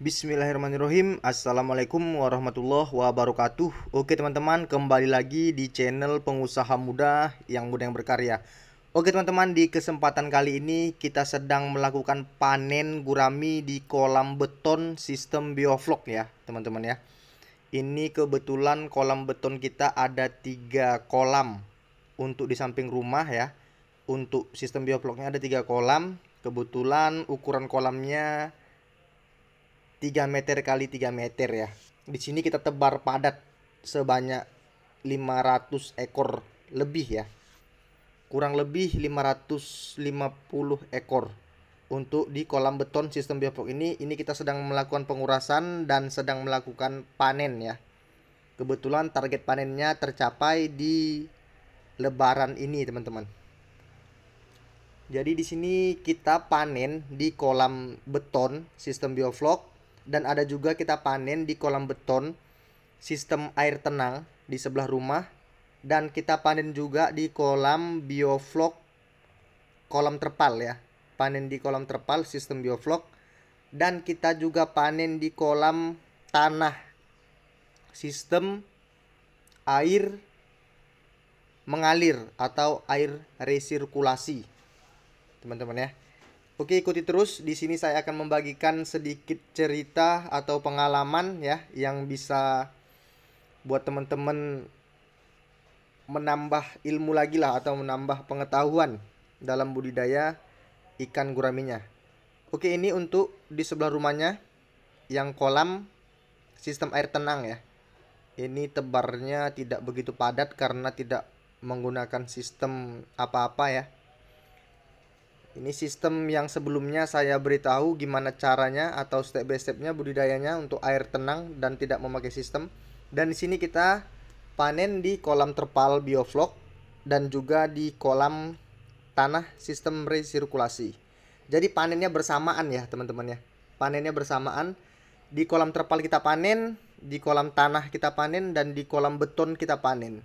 Bismillahirrahmanirrahim. Assalamualaikum warahmatullahi wabarakatuh. Oke teman-teman, kembali lagi di channel pengusaha muda yang berkarya. Oke teman-teman, di kesempatan kali ini kita sedang melakukan panen gurami di kolam beton sistem bioflok ya teman-teman ya. Ini kebetulan kolam beton kita ada 3 kolam untuk di samping rumah ya. Untuk sistem biofloknya ada 3 kolam. Kebetulan ukuran kolamnya 3 meter kali 3 meter ya. Di sini kita tebar padat sebanyak 500 ekor lebih ya. Kurang lebih 550 ekor untuk di kolam beton sistem bioflok ini kita sedang melakukan pengurasan dan sedang melakukan panen ya. Kebetulan target panennya tercapai di lebaran ini teman-teman. Jadi di sini kita panen di kolam beton sistem bioflok dan ada juga kita panen di kolam beton sistem air tenang di sebelah rumah, dan kita panen juga di kolam bioflok kolam terpal ya. Panen di kolam terpal sistem bioflok, dan kita juga panen di kolam tanah sistem air mengalir atau air resirkulasi teman-teman ya. Oke, ikuti terus. Di sini saya akan membagikan sedikit cerita atau pengalaman ya yang bisa buat teman-teman menambah ilmu lagi lah atau menambah pengetahuan dalam budidaya ikan guraminya. Oke, ini untuk di sebelah rumahnya yang kolam sistem air tenang ya. Ini tebarnya tidak begitu padat karena tidak menggunakan sistem apa-apa ya. Ini sistem yang sebelumnya saya beritahu gimana caranya atau step by stepnya budidayanya untuk air tenang dan tidak memakai sistem. Dan di sini kita panen di kolam terpal bioflok dan juga di kolam tanah sistem resirkulasi. Jadi panennya bersamaan ya teman-teman ya. Panennya bersamaan. Di kolam terpal kita panen, di kolam tanah kita panen, dan di kolam beton kita panen.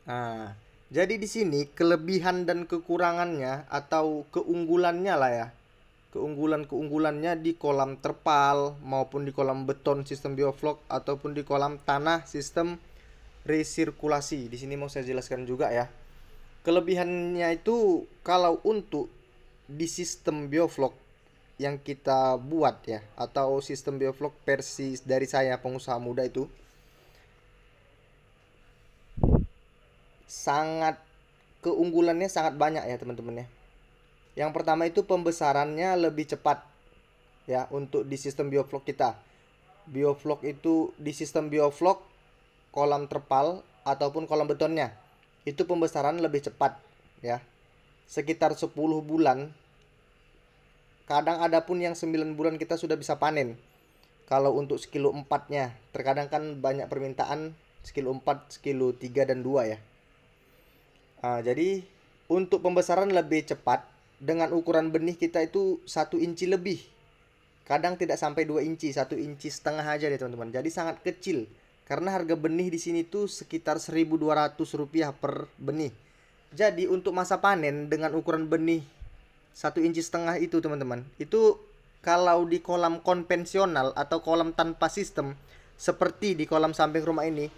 Nah, jadi di sini kelebihan dan kekurangannya atau keunggulannya lah ya. Keunggulannya di kolam terpal maupun di kolam beton sistem bioflok ataupun di kolam tanah sistem resirkulasi. Di sini mau saya jelaskan juga ya. Kelebihannya itu kalau untuk di sistem bioflok yang kita buat ya, atau sistem bioflok versi dari saya pengusaha muda itu sangat keunggulannya sangat banyak ya teman-teman ya. Yang pertama itu pembesarannya lebih cepat ya untuk di sistem bioflok kita. Bioflok itu di sistem bioflok kolam terpal ataupun kolam betonnya itu pembesaran lebih cepat ya. Sekitar 10 bulan. Kadang ada pun yang 9 bulan kita sudah bisa panen. Kalau untuk sekilo 4-nya, terkadang kan banyak permintaan sekilo 4, sekilo 3 dan 2 ya. Jadi untuk pembesaran lebih cepat dengan ukuran benih kita itu 1 inci lebih. Kadang tidak sampai 2 inci, 1 inci setengah aja deh teman-teman. Jadi sangat kecil. Karena harga benih di sini tuh sekitar Rp1.200 per benih. Jadi untuk masa panen dengan ukuran benih 1 inci setengah itu teman-teman, itu kalau di kolam konvensional atau kolam tanpa sistem seperti di kolam samping rumah ini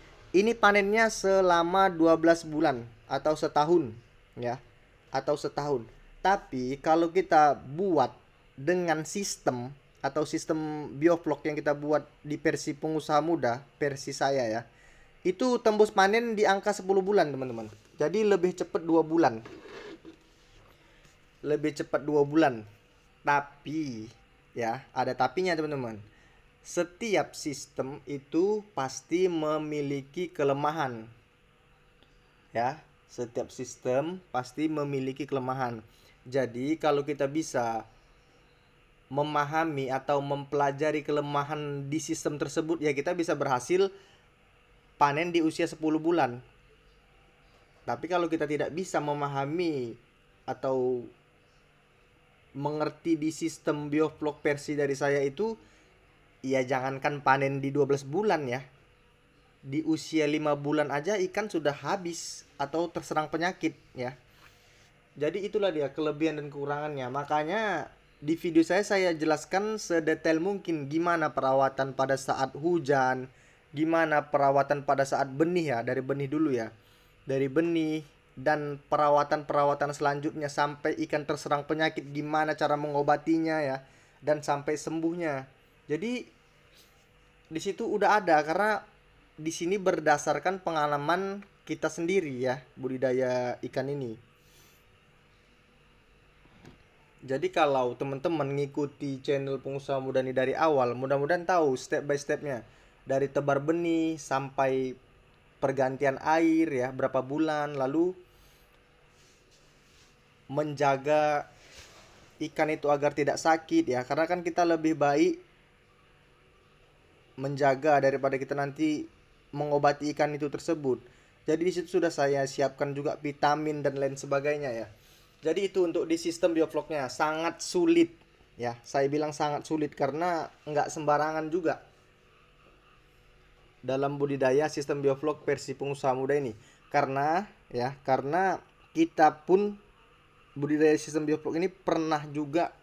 panennya selama 12 bulan atau setahun ya, atau setahun. Tapi kalau kita buat dengan sistem atau sistem bioflok yang kita buat di versi pengusaha muda, versi saya ya, itu tembus panen di angka 10 bulan teman-teman. Jadi lebih cepat 2 bulan. Lebih cepat 2 bulan. Tapi ya, ada tapinya teman-teman. Setiap sistem itu pasti memiliki kelemahan. Ya, setiap sistem pasti memiliki kelemahan. Jadi kalau kita bisa memahami atau mempelajari kelemahan di sistem tersebut ya, kita bisa berhasil panen di usia 10 bulan. Tapi kalau kita tidak bisa memahami atau mengerti di sistem bioflok versi dari saya itu, ya jangankan panen di 12 bulan ya. Di usia 5 bulan aja ikan sudah habis atau terserang penyakit ya. Jadi itulah dia kelebihan dan kekurangannya. Makanya di video saya jelaskan sedetail mungkin gimana perawatan pada saat hujan, gimana perawatan pada saat benih ya, dari benih dulu ya. Dari benih dan perawatan-perawatan selanjutnya sampai ikan terserang penyakit gimana cara mengobatinya ya, dan sampai sembuhnya. Jadi di situ udah ada, karena di sini berdasarkan pengalaman kita sendiri ya, budidaya ikan ini. Jadi kalau teman-teman ngikuti channel Pengusaha Muda ini dari awal, mudah-mudahan tahu step by stepnya. Dari tebar benih sampai pergantian air ya, berapa bulan, lalu menjaga ikan itu agar tidak sakit ya. Karena kan kita lebih baik menjaga daripada kita nanti mengobati ikan itu tersebut. Jadi di situ sudah saya siapkan juga vitamin dan lain sebagainya ya. Jadi itu untuk di sistem biofloknya sangat sulit ya. Saya bilang sangat sulit karena nggak sembarangan juga dalam budidaya sistem bioflok versi Pengusaha Muda ini. Karena kita pun budidaya sistem bioflok ini pernah juga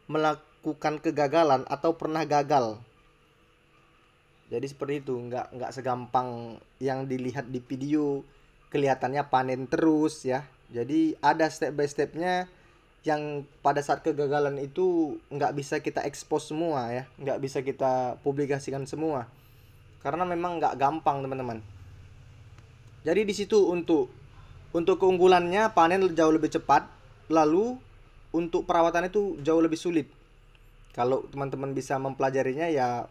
melakukan kegagalan atau pernah gagal. Jadi seperti itu, nggak segampang yang dilihat di video kelihatannya panen terus ya. Jadi ada step by stepnya yang pada saat kegagalan itu nggak bisa kita expose semua ya, nggak bisa kita publikasikan semua karena memang nggak gampang teman-teman. Jadi di situ untuk keunggulannya panen jauh lebih cepat, lalu untuk perawatan itu jauh lebih sulit. Kalau teman-teman bisa mempelajarinya ya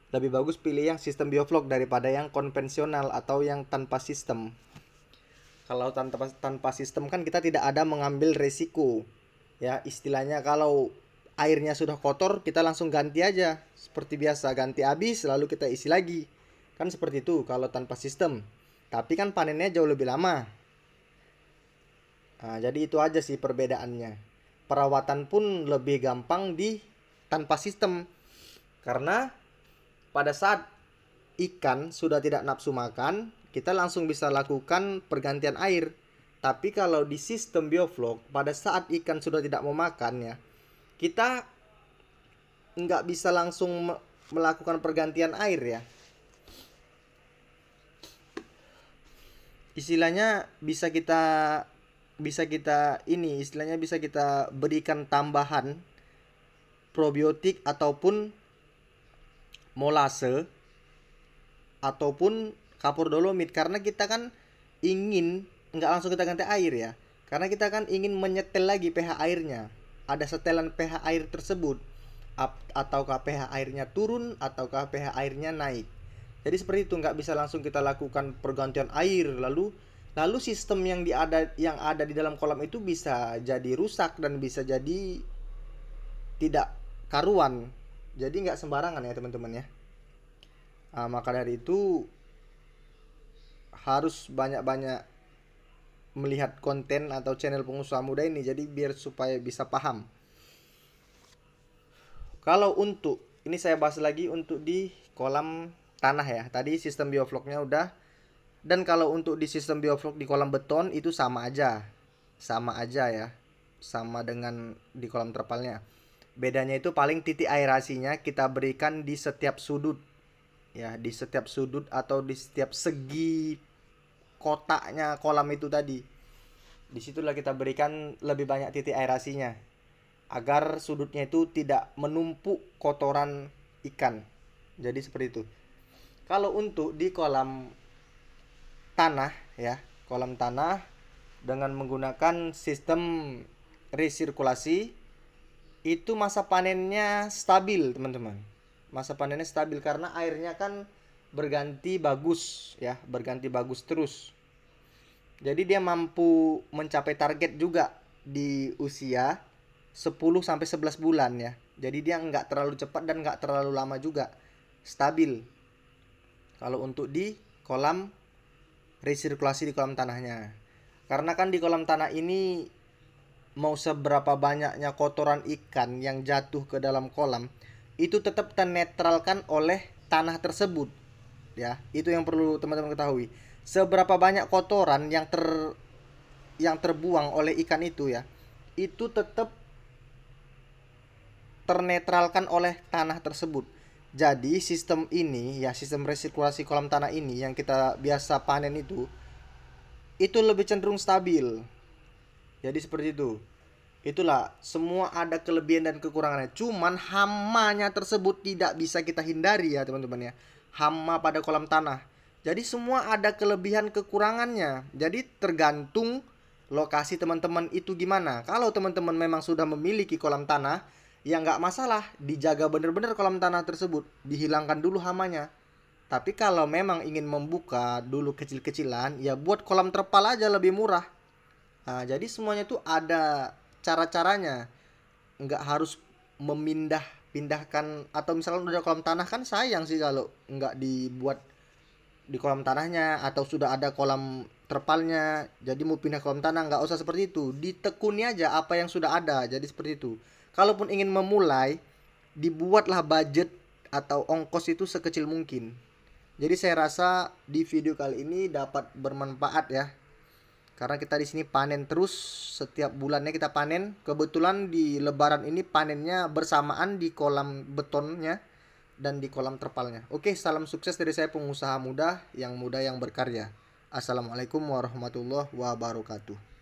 lebih bagus pilih yang sistem bioflok daripada yang konvensional atau yang tanpa sistem. Kalau tanpa sistem kan kita tidak ada mengambil resiko ya, istilahnya kalau airnya sudah kotor kita langsung ganti aja seperti biasa, ganti habis lalu kita isi lagi, kan seperti itu kalau tanpa sistem. Tapi kan panennya jauh lebih lama. Nah, jadi itu aja sih perbedaannya. Perawatan pun lebih gampang di tanpa sistem karena pada saat ikan sudah tidak nafsu makan, kita langsung bisa lakukan pergantian air. Tapi kalau di sistem bioflok, pada saat ikan sudah tidak mau makan ya, kita nggak bisa langsung melakukan pergantian air ya. Istilahnya bisa kita berikan tambahan probiotik ataupun molase ataupun kapur dolomit, karena kita kan ingin nggak langsung kita ganti air ya, karena kita kan ingin menyetel lagi pH airnya, ada setelan pH air tersebut, ataukah pH airnya turun ataukah pH airnya naik. Jadi seperti itu, nggak bisa langsung kita lakukan pergantian air lalu sistem yang ada di dalam kolam itu bisa jadi rusak dan bisa jadi tidak karuan. Jadi nggak sembarangan ya teman-teman ya. Maka dari itu harus banyak-banyak melihat konten atau channel Pengusaha Muda ini, jadi biar supaya bisa paham. Kalau untuk ini saya bahas lagi untuk di kolam tanah ya. Tadi sistem biofloknya udah. Dan kalau untuk di sistem bioflok di kolam beton itu sama aja ya. Sama dengan di kolam terpalnya. Bedanya itu paling titik aerasinya kita berikan di setiap sudut. Ya, di setiap sudut atau di setiap segi kotaknya kolam itu tadi. Disitulah kita berikan lebih banyak titik aerasinya agar sudutnya itu tidak menumpuk kotoran ikan. Jadi seperti itu. Kalau untuk di kolam tanah ya, kolam tanah dengan menggunakan sistem resirkulasi itu masa panennya stabil teman-teman. Masa panennya stabil karena airnya kan berganti bagus ya, berganti bagus terus. Jadi dia mampu mencapai target juga di usia 10 sampai 11 bulan ya. Jadi dia nggak terlalu cepat dan nggak terlalu lama juga. Stabil. Kalau untuk di kolam resirkulasi di kolam tanahnya. Karena kan di kolam tanah ini mau seberapa banyaknya kotoran ikan yang jatuh ke dalam kolam, itu tetap ternetralkan oleh tanah tersebut. Ya, itu yang perlu teman-teman ketahui. Seberapa banyak kotoran yang terbuang oleh ikan itu ya, itu tetap ternetralkan oleh tanah tersebut. Jadi sistem ini ya, sistem resirkulasi kolam tanah ini yang kita biasa panen itu lebih cenderung stabil. Jadi seperti itu. Itulah, semua ada kelebihan dan kekurangannya. Cuman hamanya tersebut tidak bisa kita hindari ya teman-teman ya. Hama pada kolam tanah. Jadi semua ada kelebihan kekurangannya. Jadi tergantung lokasi teman-teman itu gimana. Kalau teman-teman memang sudah memiliki kolam tanah, ya nggak masalah. Dijaga benar-benar kolam tanah tersebut. Dihilangkan dulu hamanya. Tapi kalau memang ingin membuka dulu kecil-kecilan, ya buat kolam terpal aja lebih murah. Nah, jadi semuanya tuh ada cara-caranya. Nggak harus pindahkan, atau misalnya udah kolam tanah kan sayang sih kalau nggak dibuat di kolam tanahnya, atau sudah ada kolam terpalnya jadi mau pindah kolam tanah. Nggak usah seperti itu, ditekuni aja apa yang sudah ada. Jadi seperti itu. Kalaupun ingin memulai, dibuatlah budget atau ongkos itu sekecil mungkin. Jadi saya rasa di video kali ini dapat bermanfaat ya. Karena kita di sini panen terus, setiap bulannya kita panen. Kebetulan di Lebaran ini panennya bersamaan di kolam betonnya dan di kolam terpalnya. Oke, salam sukses dari saya, pengusaha muda yang berkarya. Assalamualaikum warahmatullahi wabarakatuh.